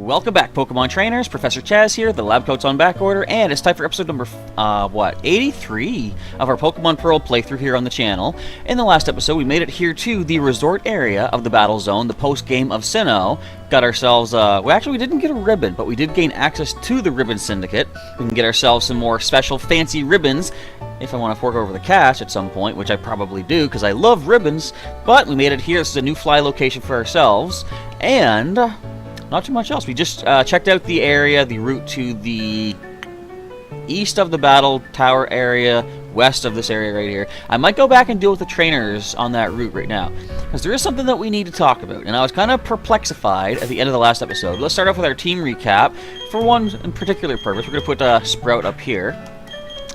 Welcome back, Pokemon Trainers. Professor Chaz here, the lab coat's on back order, and it's time for episode number, 83 of our Pokemon Pearl playthrough here on the channel. In the last episode, we made it here to the resort area of the Battle Zone, the post-game of Sinnoh. Got ourselves, well, actually, we didn't get a ribbon, but we did gain access to the Ribbon Syndicate. We can get ourselves some more special, fancy ribbons if I want to fork over the cash at some point, which I probably do, because I love ribbons. But we made it here. This is a new fly location for ourselves, and not too much else. We just checked out the area, the route to the east of the Battle Tower area, west of this area right here. I might go back and deal with the trainers on that route right now, because there is something that we need to talk about, and I was kind of perplexified at the end of the last episode. Let's start off with our team recap. For one in particular purpose, we're going to put Sprout up here.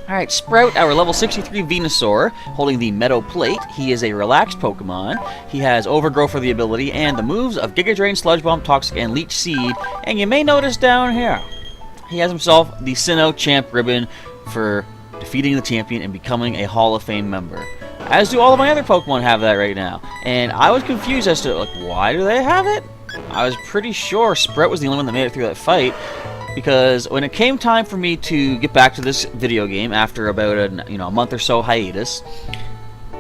Alright, Sprout, our level 63 Venusaur, holding the Meadow Plate. He is a relaxed Pokemon. He has Overgrowth for the ability, and the moves of Giga Drain, Sludge Bomb, Toxic, and Leech Seed. And you may notice down here, he has himself the Sinnoh Champ Ribbon for defeating the champion and becoming a Hall of Fame member. As do all of my other Pokemon have that right now. And I was confused as to, like, why do they have it? I was pretty sure Sprout was the only one that made it through that fight, because when it came time for me to get back to this video game after about a month or so hiatus,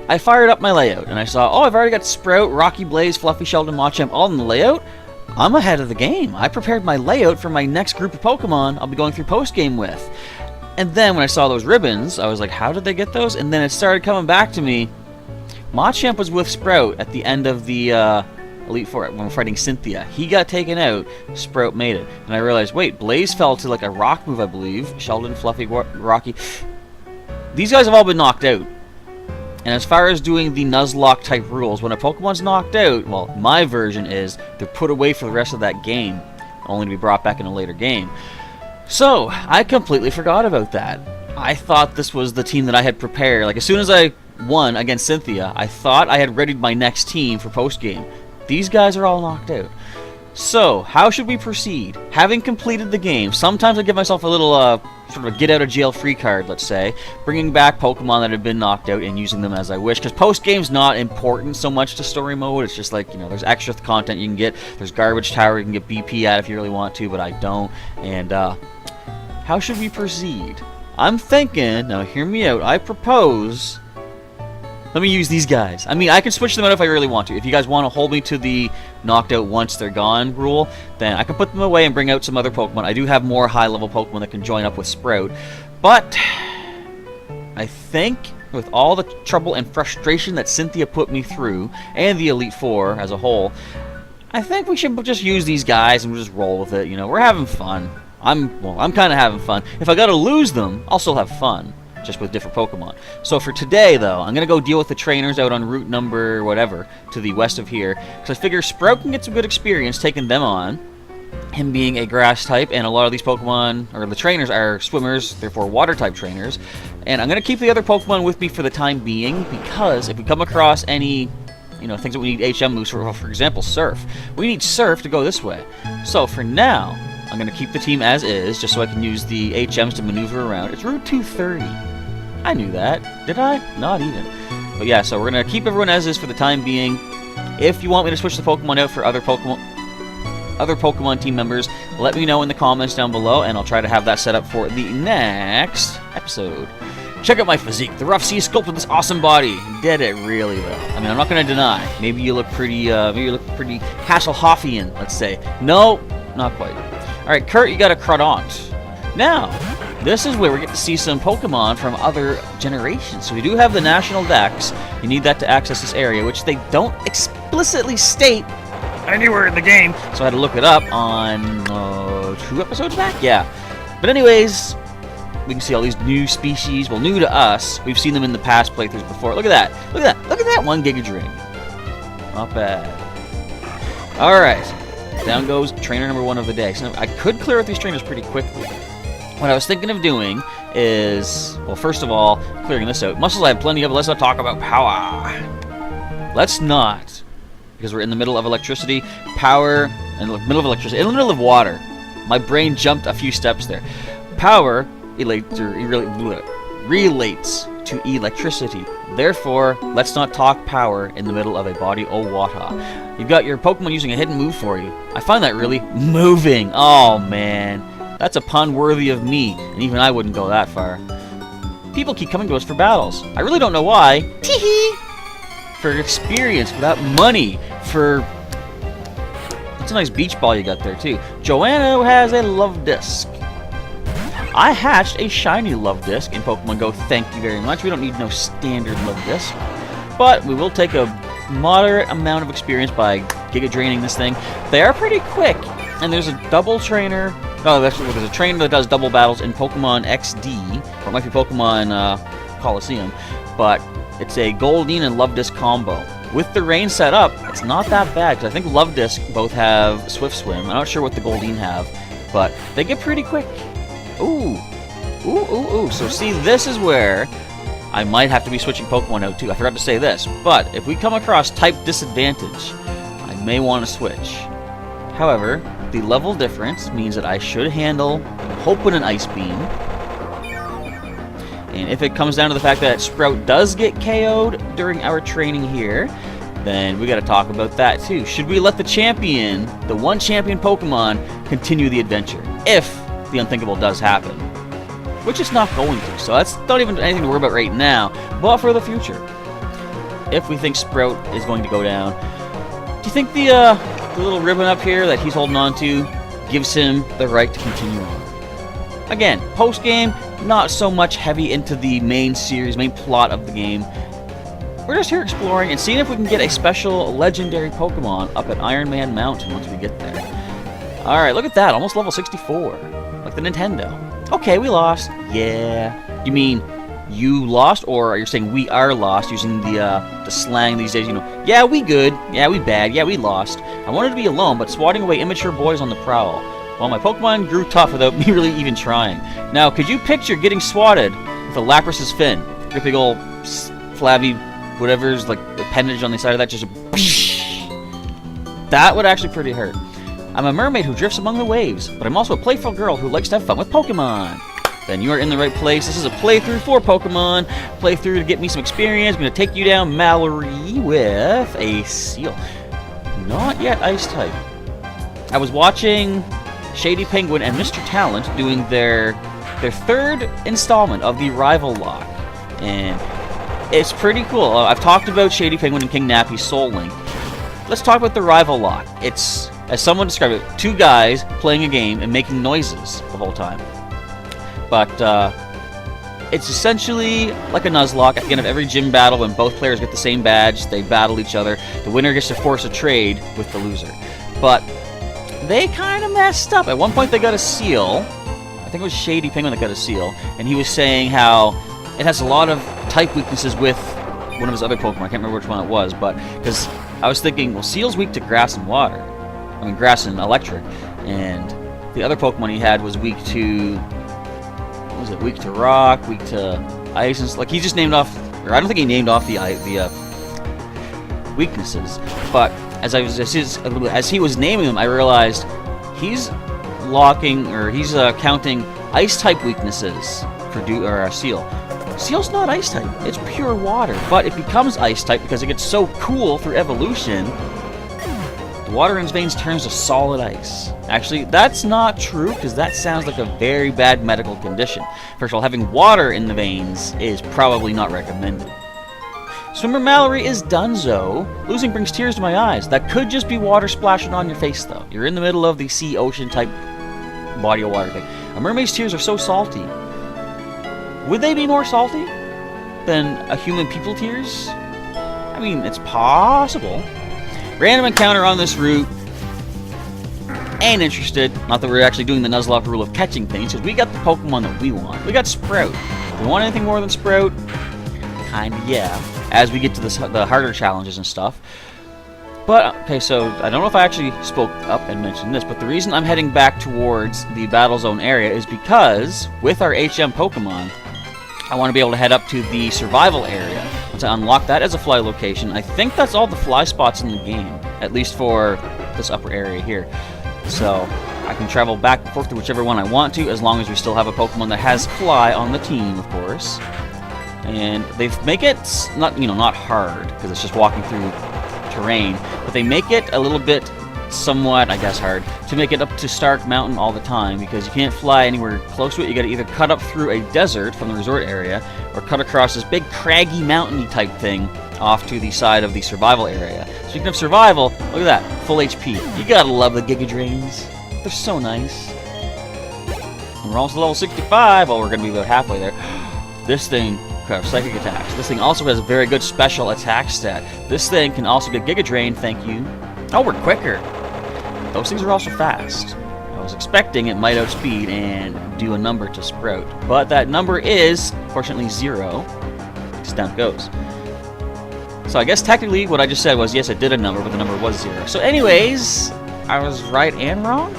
I fired up my layout and I saw, oh, I've already got Sprout, Rocky Blaze, Fluffy Sheldon, Machamp all in the layout. I'm ahead of the game. I prepared my layout for my next group of Pokemon I'll be going through post-game with. And then when I saw those ribbons, I was like, how did they get those? And then it started coming back to me. Machamp was with Sprout at the end of the Elite Four when we're fighting Cynthia. He got taken out, Sprout made it. And I realized, wait, Blaze fell to like a rock move, I believe. Sheldon, Fluffy, Rocky. These guys have all been knocked out. And as far as doing the Nuzlocke type rules, when a Pokemon's knocked out, well, my version is they're put away for the rest of that game, only to be brought back in a later game. So, I completely forgot about that. I thought this was the team that I had prepared. Like, as soon as I won against Cynthia, I thought I had readied my next team for post-game. These guys are all knocked out. So, how should we proceed? Having completed the game, sometimes I give myself a little, sort of a get-out-of-jail-free card, let's say, bringing back Pokemon that have been knocked out and using them as I wish, because post-game's not important so much to story mode. It's just like, there's extra content you can get. There's Garbage Tower you can get BP at if you really want to, but I don't. And, how should we proceed? I'm thinking, now hear me out, I propose, let me use these guys. I mean, I can switch them out if I really want to. If you guys want to hold me to the knocked out once they're gone rule, then I can put them away and bring out some other Pokemon. I do have more high-level Pokemon that can join up with Sprout. But I think with all the trouble and frustration that Cynthia put me through, and the Elite Four as a whole, I think we should just use these guys and we'll just roll with it. We're having fun. I'm kind of having fun. If I gotta lose them, I'll still have fun, just with different Pokemon. So for today, though, I'm going to go deal with the trainers out on route number whatever, to the west of here, because I figure Sprout can get some good experience taking them on, him being a grass type, and a lot of these Pokemon, or the trainers, are swimmers, therefore water type trainers. And I'm going to keep the other Pokemon with me for the time being, because if we come across any things that we need HM moves for example, Surf. We need Surf to go this way. So for now, I'm going to keep the team as is, just so I can use the HMs to maneuver around. It's Route 230. I knew that. Did I? Not even. But yeah, so we're going to keep everyone as is for the time being. If you want me to switch the Pokemon out for other Pokemon team members, let me know in the comments down below, and I'll try to have that set up for the next episode. Check out my physique. The Rough Sea sculpt with this awesome body. Did it really, though? I mean, I'm not going to deny. Maybe you look pretty, Hasselhoffian, let's say. No, not quite. Alright, Kurt, you got a Crawdaunt. Now, this is where we get to see some Pokemon from other generations. So we do have the National Dex. You need that to access this area, which they don't explicitly state anywhere in the game. So I had to look it up on 2 episodes back? Yeah. But anyways, we can see all these new species. Well, new to us. We've seen them in the past playthroughs before. Look at that. Look at that. Look at that one Giga Drain. Not bad. Alright. Down goes trainer number 1 of the day. So I could clear out these trainers pretty quickly. What I was thinking of doing is, well, first of all, clearing this out. Muscles I have plenty of, let's not talk about power. Let's not, because we're in the middle of electricity. Power, in the middle of electricity, in the middle of water. My brain jumped a few steps there. Power relates to electricity. Therefore, let's not talk power in the middle of a body of water. You've got your Pokemon using a hidden move for you. I find that really moving. Oh man, that's a pun worthy of me, and even I wouldn't go that far. People keep coming to us for battles. I really don't know why. Tee-hee! For experience, for that money, for... It's a nice beach ball you got there, too. Joanna has a love disc. I hatched a shiny love disc in Pokemon Go, thank you very much. We don't need no standard love disc. But we will take a moderate amount of experience by Giga Draining this thing. They are pretty quick, and there's a double trainer... Oh, there's a trainer that does double battles in Pokemon XD, or it might be Pokemon Coliseum, but it's a Goldeen and Love Disc combo. With the rain set up, it's not that bad, because I think Love Disc both have Swift Swim. I'm not sure what the Goldeen have, but they get pretty quick. Ooh. Ooh, ooh, ooh. So see, this is where I might have to be switching Pokemon out too. I forgot to say this, but if we come across type disadvantage, I may want to switch. However, the level difference means that I should handle Hope with an Ice Beam. And if it comes down to the fact that Sprout does get KO'd during our training here, then we got to talk about that too. Should we let the champion, the one champion Pokemon, continue the adventure? If the unthinkable does happen. Which it's not going to, so that's not even anything to worry about right now, but for the future. If we think Sprout is going to go down, do you think the little ribbon up here that he's holding on to gives him the right to continue on? Again, post-game, not so much heavy into the main series, main plot of the game. We're just here exploring and seeing if we can get a special legendary Pokemon up at Iron Man Mountain once we get there. Alright, look at that, almost level 64. Like the Nintendo. Okay, we lost. Yeah. You mean you lost, or are you saying we are lost, using the slang these days, you know? Yeah, we good. Yeah, we bad. Yeah, we lost. I wanted to be alone, but swatting away immature boys on the prowl. Well, my Pokemon grew tough without me really even trying. Now, could you picture getting swatted with a Lapras's fin? Your big old flabby whatever's like appendage on the side of that, just a that would actually pretty hurt. I'm a mermaid who drifts among the waves, but I'm also a playful girl who likes to have fun with Pokemon. Then you are in the right place. This is a playthrough for Pokemon. Playthrough to get me some experience. I'm going to take you down Mallory with a Seal. Not yet Ice type. I was watching Shady Penguin and Mr. Talent doing their third installment of the Rival Lock. And it's pretty cool. I've talked about Shady Penguin and King Nappy's Soul Link. Let's talk about the Rival Lock. It's, as someone described it, two guys playing a game and making noises the whole time. But it's essentially like a Nuzlocke. At the end of every gym battle, when both players get the same badge, they battle each other. The winner gets to force a trade with the loser. But they kind of messed up. At one point they got a Seal. I think it was Shady Penguin that got a Seal. And he was saying how it has a lot of type weaknesses with one of his other Pokemon. I can't remember which one it was. But because I was thinking, well, Seal's weak to grass and water. I mean, grass and electric. And the other Pokemon he had was weak to... What was it? Weak to rock, weak to ice, and like he just named off, or I don't think he named off the weaknesses. But as he was naming them, I realized he's locking, or he's counting ice type weaknesses for Seal. Seal's not ice type; it's pure water. But it becomes ice type because it gets so cool through evolution. The water in his veins turns to solid ice. Actually, that's not true, because that sounds like a very bad medical condition. First of all, having water in the veins is probably not recommended. Swimmer Mallory is donezo. Losing brings tears to my eyes. That could just be water splashing on your face, though. You're in the middle of the sea, ocean type body of water thing. A mermaid's tears are so salty. Would they be more salty than a human people tears? I mean, it's possible. Random encounter on this route. Ain't interested. Not that we're actually doing the Nuzlocke rule of catching things, because we got the Pokemon that we want. We got Sprout. Do we want anything more than Sprout? Kinda, yeah. As we get to the harder challenges and stuff. But, okay, so I don't know if I actually spoke up and mentioned this, but the reason I'm heading back towards the Battle Zone area is because, with our HM Pokemon, I want to be able to head up to the Survival area. Once I unlock that as a fly location, I think that's all the fly spots in the game, at least for this upper area here. So I can travel back and forth to whichever one I want to, as long as we still have a Pokemon that has Fly on the team, of course. And they make it not, not hard, because it's just walking through terrain, but they make it a little bit somewhat, I guess, hard to make it up to Stark Mountain all the time, because you can't fly anywhere close to it. You gotta either cut up through a desert from the resort area, or cut across this big craggy mountainy type thing off to the side of the survival area. Speaking of survival, look at that, full HP. You gotta love the Giga Drains. They're so nice. And we're almost level 65. Well, we're gonna be about halfway there. This thing have psychic attacks. This thing also has a very good special attack stat. This thing can also get Giga Drain, thank you. Oh, we're quicker. Those things are also fast. I was expecting it might outspeed and do a number to Sprout, but that number is, fortunately, 0. So down it goes. So I guess technically what I just said was, yes, it did a number, but the number was 0. So anyways, I was right and wrong.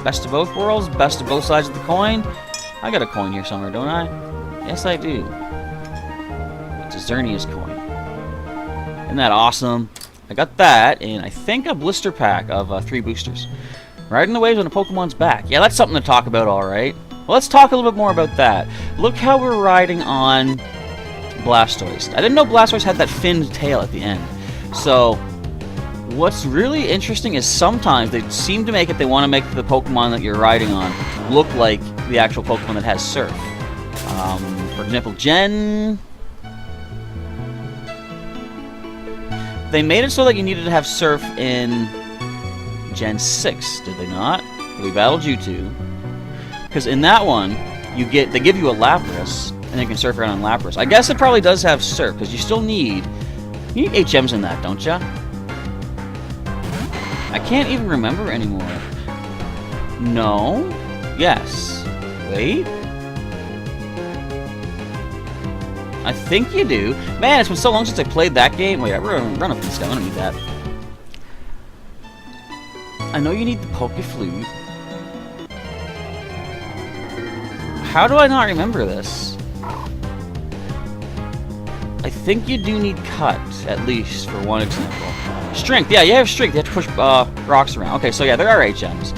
Best of both worlds, best of both sides of the coin. I got a coin here somewhere, don't I? Yes, I do. It's a Xerneas coin. Isn't that awesome? I got that, and I think a blister pack of 3 boosters. Riding the waves on a Pokemon's back. Yeah, that's something to talk about, alright. Well, let's talk a little bit more about that. Look how we're riding on Blastoise. I didn't know Blastoise had that finned tail at the end. So, what's really interesting is sometimes they seem to make it, they want to make the Pokemon that you're riding on look like the actual Pokemon that has Surf. For example, they made it so that you needed to have Surf in Gen 6, did they not? We battled you two. Because in that one, they give you a Lapras, and you can surf around on Lapras. I guess it probably does have Surf, because you still need... You need HMs in that, don't ya? I can't even remember anymore. No. Yes. Wait. I think you do. Man, it's been so long since I played that game. Wait, run up this guy. I don't need that. I know you need the Pokeflute. How do I not remember this? I think you do need Cut, at least, for one example. Strength. Yeah, you have Strength. You have to push rocks around. Okay, so yeah, there are HMs.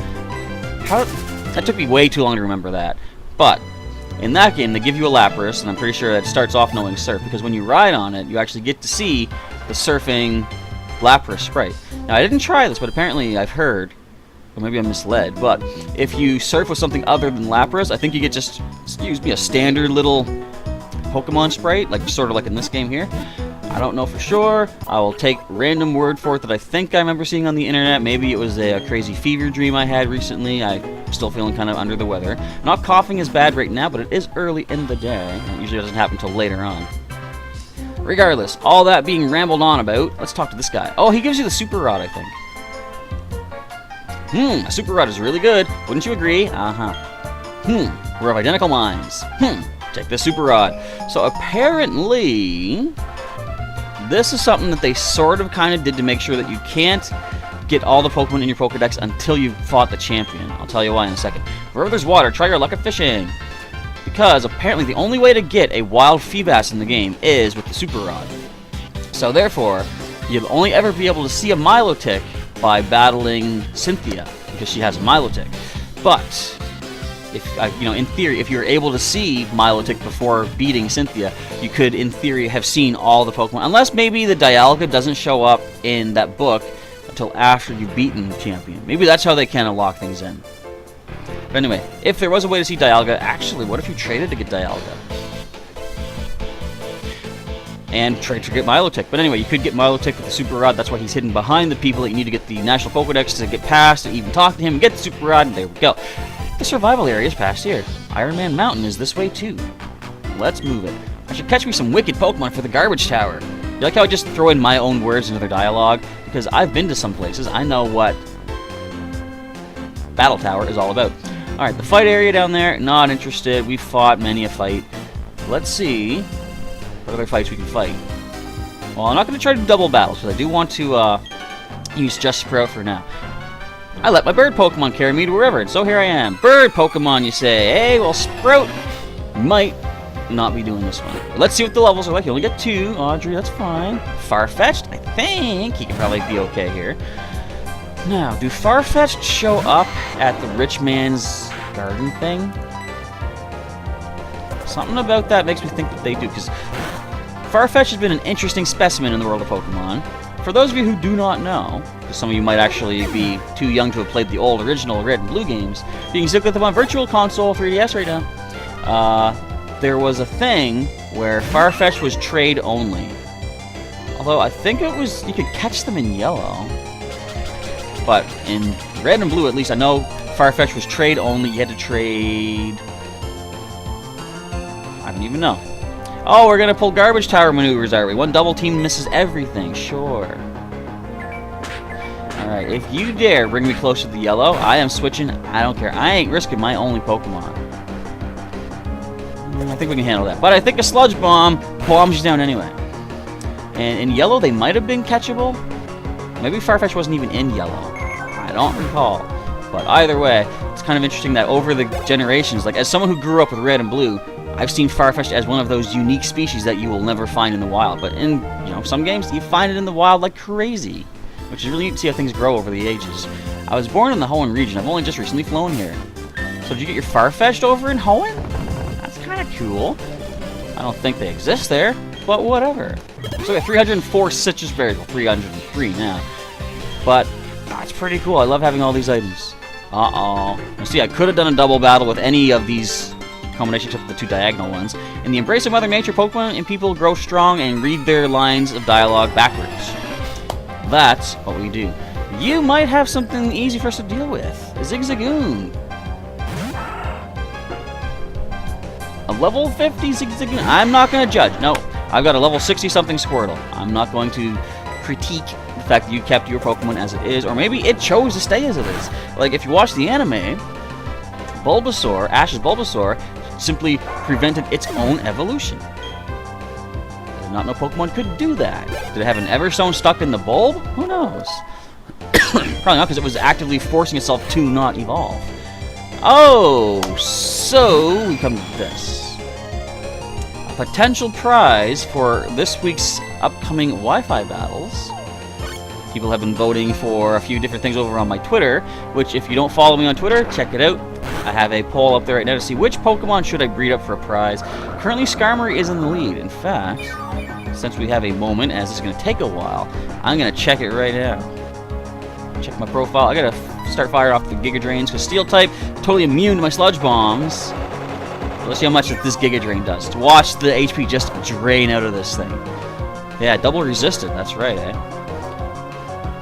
That took me way too long to remember that. But in that game, they give you a Lapras, and I'm pretty sure that starts off knowing Surf, because when you ride on it, you actually get to see the surfing Lapras sprite. Now, I didn't try this, but apparently I've heard, or maybe I'm misled, but if you surf with something other than Lapras, I think you get just, excuse me, a standard little Pokemon sprite, like sort of like in this game here. I don't know for sure. I will take random word for it that I think I remember seeing on the internet. Maybe it was a crazy fever dream I had recently. I'm still feeling kind of under the weather. Not coughing as bad right now, but it is early in the day. It usually doesn't happen until later on. Regardless, all that being rambled on about, let's talk to this guy. Oh, he gives you the Super Rod, I think. A Super Rod is really good. Wouldn't you agree? We're of identical minds. Take this Super Rod. So apparently, this is something that they sort of kind of did to make sure that you can't get all the Pokemon in your Pokedex until you've fought the champion. I'll tell you why in a second. Wherever there's water, try your luck at fishing. Because apparently the only way to get a wild Feebas in the game is with the Super Rod. So therefore, you'll only ever be able to see a Milotic by battling Cynthia, because she has a Milotic. But if in theory, if you're able to see Milotic before beating Cynthia, you could, in theory, have seen all the Pokemon. Unless maybe the Dialga doesn't show up in that book until after you've beaten the champion. Maybe that's how they kind of lock things in. But anyway, if there was a way to see Dialga, actually, what if you traded to get Dialga? And trade to get Milotic. But anyway, you could get Milotic with the Super Rod. That's why he's hidden behind the people that you need to get the National Pokedex to get past, and even talk to him and get the Super Rod, and there we go. The survival area is past here. Iron Man Mountain is this way too. Let's move it. I should catch me some wicked Pokemon for the garbage tower. You like how I just throw in my own words into their dialogue? Because I've been to some places. I know what Battle Tower is all about. Alright, the fight area down there, not interested. We've fought many a fight. Let's see what other fights we can fight. Well, I'm not going to try to double battle, because I do want to use Just Sprout for now. I let my bird Pokemon carry me to wherever, and so here I am. Bird Pokemon, you say? Hey, well, Sprout might not be doing this one. But let's see what the levels are like. You only get 2. Audrey, that's fine. Farfetch'd, I think he can probably be okay here. Now, do Farfetch'd show up at the rich man's garden thing? Something about that makes me think that they do, because Farfetch has been an interesting specimen in the world of Pokemon. For those of you who do not know, because some of you might actually be too young to have played the old original Red and Blue games, you can still get them on Virtual Console 3DS right now. There was a thing where Farfetch was trade only. Although I think it was, you could catch them in yellow. But in Red and Blue, at least, I know Farfetch was trade only. You had to trade... I don't even know. Oh, we're gonna pull garbage tower maneuvers, are we? One double team misses everything, sure. Alright, if you dare bring me closer to the yellow, I am switching. I don't care. I ain't risking my only Pokemon. I think we can handle that. But I think a Sludge Bomb bombs you down anyway. And in yellow, they might have been catchable. Maybe Farfetch wasn't even in yellow. I don't recall. But either way, it's kind of interesting that over the generations, like as someone who grew up with Red and Blue, I've seen Farfetch as one of those unique species that you will never find in the wild. But in, some games, you find it in the wild like crazy. Which is really neat to see how things grow over the ages. I was born in the Hoenn region. I've only just recently flown here. So did you get your Farfetch'd over in Hoenn? That's kind of cool. I don't think they exist there, but whatever. So we got 304 citrus berries. Well, 303 now. But that's pretty cool. I love having all these items. Uh-oh. You see, I could have done a double battle with any of these combinations except for the two diagonal ones. In the embrace of Mother Nature, Pokemon and people grow strong and read their lines of dialogue backwards. That's what we do. You might have something easy for us to deal with. A Zigzagoon. A level 50 Zigzagoon. I'm not going to judge. No, I've got a level 60-something Squirtle. I'm not going to critique the fact that you kept your Pokemon as it is, or maybe it chose to stay as it is. Like, if you watch the anime, Bulbasaur, Ash's Bulbasaur, simply prevented its own evolution. I did not know Pokemon could do that. Did it have an Everstone stuck in the bulb? Who knows? Probably not, because it was actively forcing itself to not evolve. Oh, so we come to this. A potential prize for this week's upcoming Wi-Fi battles. People have been voting for a few different things over on my Twitter, which if you don't follow me on Twitter, check it out. I have a poll up there right now to see which Pokemon should I breed up for a prize. Currently, Skarmory is in the lead. In fact, since we have a moment, as it's going to take a while, I'm going to check it right now. Check my profile. I got to start firing off the Giga Drains, because Steel type totally immune to my Sludge Bombs. Let's see how much that this Giga Drain does. To watch the HP just drain out of this thing. Yeah, double resisted. That's right, eh?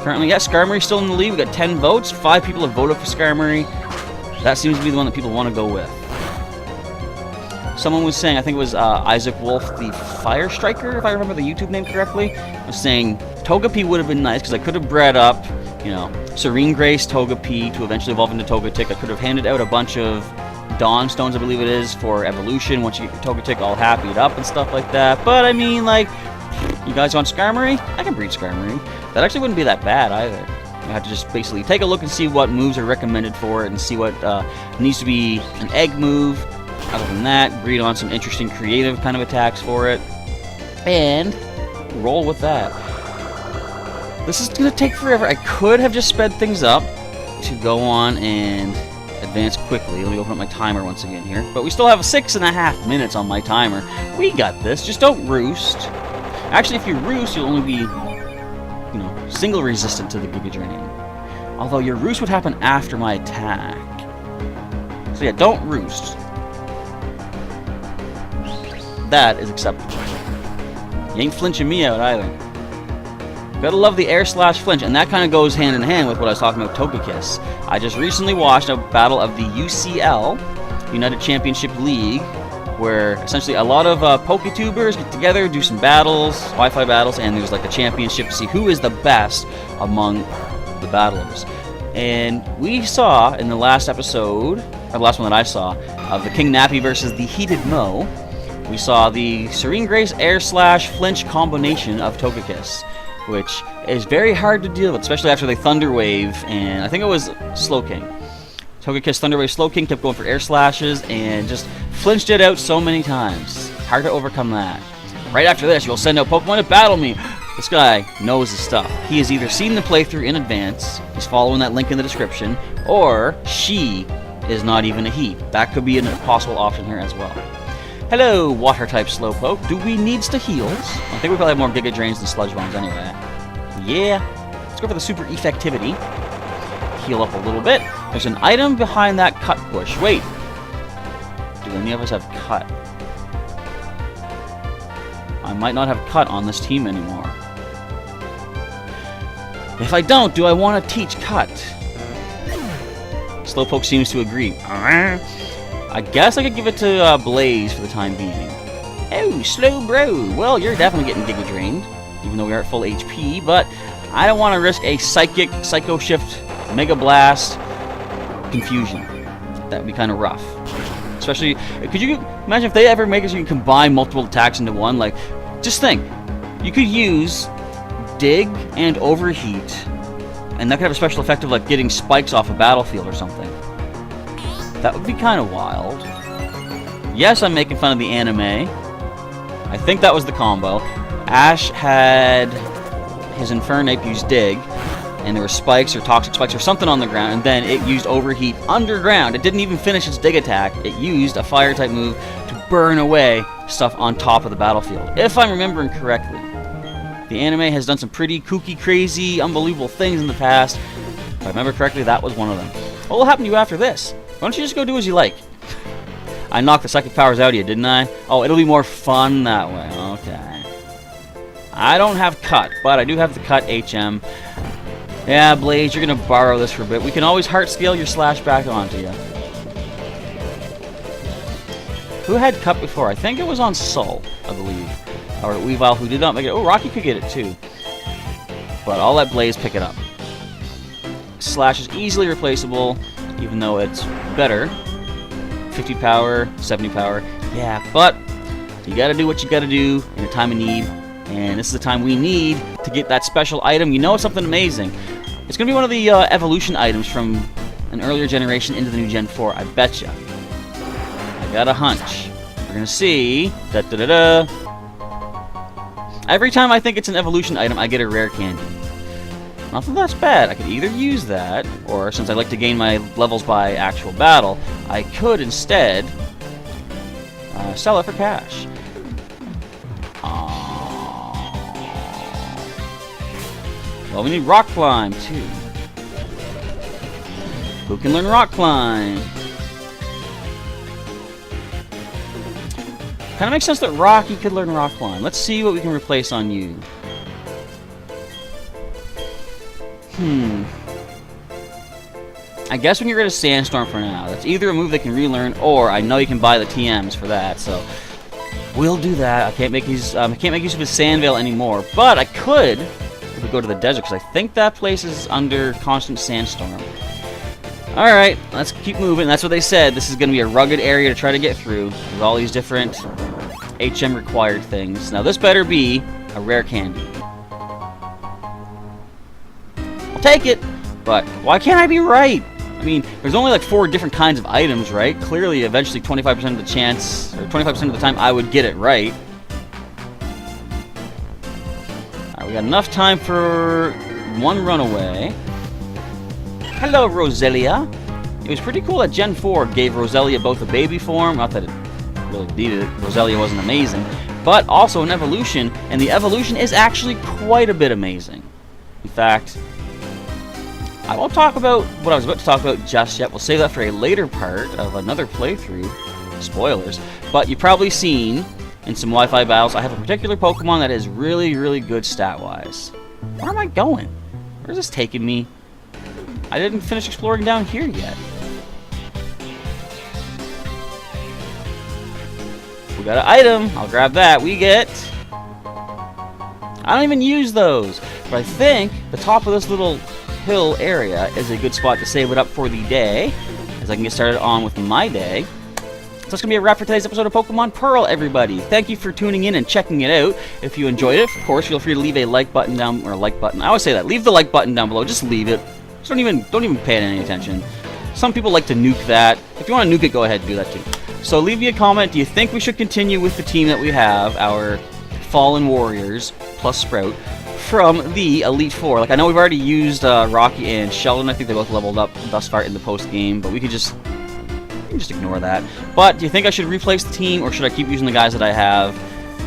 Currently, yeah, Skarmory's still in the lead. We got 10 votes. 5 people have voted for Skarmory. That seems to be the one that people want to go with. Someone was saying, I think it was Isaac Wolf, the Fire Striker, if I remember the YouTube name correctly, was saying Togepi would have been nice because I could have bred up, Serene Grace Togepi to eventually evolve into Togetic. I could have handed out a bunch of Dawn Stones, I believe it is, for evolution once you get your Togetic all happied up and stuff like that. But I mean, like, you guys want Skarmory? I can breed Skarmory. That actually wouldn't be that bad either. You have to just basically take a look and see what moves are recommended for it and see what needs to be an egg move. Other than that, breed on some interesting creative kind of attacks for it. And roll with that. This is going to take forever. I could have just sped things up to go on and advance quickly. Let me open up my timer once again here. But we still have 6.5 minutes on my timer. We got this. Just don't roost. Actually, if you roost, you'll only be, single resistant to the Giga Drain. Although your roost would happen after my attack. So yeah, don't roost. That is acceptable. You ain't flinching me out either. Gotta love the air slash flinch, and that kind of goes hand in hand with what I was talking about Togekiss. I just recently watched a battle of the UCL, United Championship League, where essentially a lot of Poketubers get together, do some battles, Wi-Fi battles, and there's like a championship to see who is the best among the battlers. And we saw in the last episode, or the last one that I saw, of the King Nappy versus the Heated Mo, we saw the Serene Grace air slash flinch combination of Togekiss, which is very hard to deal with, especially after they Thunder Wave, and I think it was Slowking. Togekiss Thunder Wave Slowking kept going for air slashes and just flinched it out so many times. Hard to overcome that. Right after this, you'll send out Pokemon to battle me. This guy knows his stuff. He has either seen the playthrough in advance, he's following that link in the description, or she is not even a he. That could be a possible option here as well. Hello, Water-type Slowpoke. Do we needs to heals? I think we probably have more Giga Drains than Sludge Bombs anyway. Yeah. Let's go for the super effectivity. Heal up a little bit. There's an item behind that cut bush. Wait. Do any of us have cut? I might not have cut on this team anymore. If I don't, do I want to teach cut? Slowpoke seems to agree. I guess I could give it to Blaze for the time being. Oh, slow bro. Well, you're definitely getting Giga Drained, even though we are at full HP, but I don't want to risk a Psychic, Psycho Shift, Mega Blast, Confusion. That would be kind of rough. Especially, could you imagine if they ever make it so you can combine multiple attacks into one? Like, just think. You could use Dig and Overheat, and that could have a special effect of like getting spikes off a battlefield or something. That would be kind of wild. Yes, I'm making fun of the anime. I think that was the combo. Ash had his Infernape use Dig, and there were spikes or toxic spikes or something on the ground, and then it used Overheat underground. It didn't even finish its Dig attack. It used a Fire-type move to burn away stuff on top of the battlefield, if I'm remembering correctly. The anime has done some pretty kooky, crazy, unbelievable things in the past. If I remember correctly, that was one of them. What will happen to you after this? Why don't you just go do as you like? I knocked the psychic powers out of you, didn't I? Oh, it'll be more fun that way. Okay. I don't have cut, but I do have the cut HM. Yeah, Blaze, you're going to borrow this for a bit. We can always heart scale your slash back onto you. Who had cut before? I think it was on Soul, I believe. Or Weavile, who did not make it. Oh, Rocky could get it too. But I'll let Blaze pick it up. Slash is easily replaceable, even though it's better. 50 power, 70 power. Yeah, but you gotta do what you gotta do in a time of need. And this is the time we need to get that special item. You know it's something amazing. It's gonna be one of the evolution items from an earlier generation into the new Gen 4, I betcha. I got a hunch. We're gonna see. Da-da-da-da. Every time I think it's an evolution item, I get a rare candy. Not that that's bad. I could either use that, or since I like to gain my levels by actual battle, I could instead sell it for cash. Well, we need Rock Climb, too. Who can learn Rock Climb? Kind of makes sense that Rocky could learn Rock Climb. Let's see what we can replace on you. I guess we can get rid of Sandstorm for now. That's either a move they can relearn, or I know you can buy the TMs for that, so we'll do that. I can't make use of his Sandveil anymore, but I could if we go to the desert, because I think that place is under constant sandstorm. Alright, let's keep moving. That's what they said. This is going to be a rugged area to try to get through with all these different HM required things. Now this better be a rare candy. I'll take it, but why can't I be right? I mean, there's only like 4 different kinds of items, right? Clearly, eventually 25% of the chance, or 25% of the time I would get it right. Alright, we got enough time for one runaway. Hello, Roselia. It was pretty cool that Gen 4 gave Roselia both a baby form, not that it really needed it, Roselia wasn't amazing, but also an evolution, and the evolution is actually quite a bit amazing. In fact, I won't talk about what I was about to talk about just yet. We'll save that for a later part of another playthrough. Spoilers. But you've probably seen in some Wi-Fi battles, I have a particular Pokemon that is really, really good stat-wise. Where am I going? Where's this taking me? I didn't finish exploring down here yet. We got an item. I'll grab that. We get... I don't even use those. But I think the top of this little hill area is a good spot to save it up for the day, as I can get started on with my day. So that's going to be a wrap for today's episode of Pokemon Pearl, everybody. Thank you for tuning in and checking it out. If you enjoyed it, of course, feel free to leave a like button down, or a like button. I always say that. Leave the like button down below. Just leave it. Just don't even pay it any attention. Some people like to nuke that. If you want to nuke it, go ahead and do that too. So leave me a comment. Do you think we should continue with the team that we have, our Fallen Warriors plus Sprout, from the Elite Four? Like, I know we've already used Rocky and Sheldon. I think they both leveled up thus far in the post game, but we could just you can just ignore that. But do you think I should replace the team, or should I keep using the guys that I have?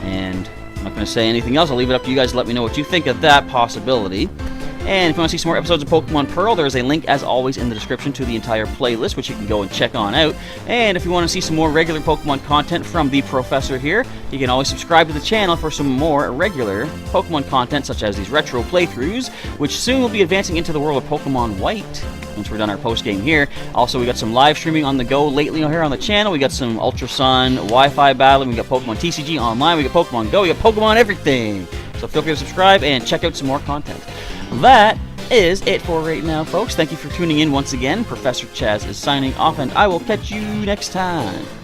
And I'm not going to say anything else. I'll leave it up to you guys to let me know what you think of that possibility. And if you want to see some more episodes of Pokemon Pearl, there is a link, as always, in the description to the entire playlist, which you can go and check on out. And if you want to see some more regular Pokemon content from the Professor here, you can always subscribe to the channel for some more regular Pokemon content, such as these retro playthroughs, which soon will be advancing into the world of Pokemon White, once we're done our post-game here. Also, we got some live streaming on the go lately here on the channel. We got some Ultra Sun Wi-Fi battling. We got Pokemon TCG online. We got Pokemon Go. We got Pokemon everything. So feel free to subscribe and check out some more content. That is it for right now, folks. Thank you for tuning in once again. Professor Chaz is signing off, and I will catch you next time.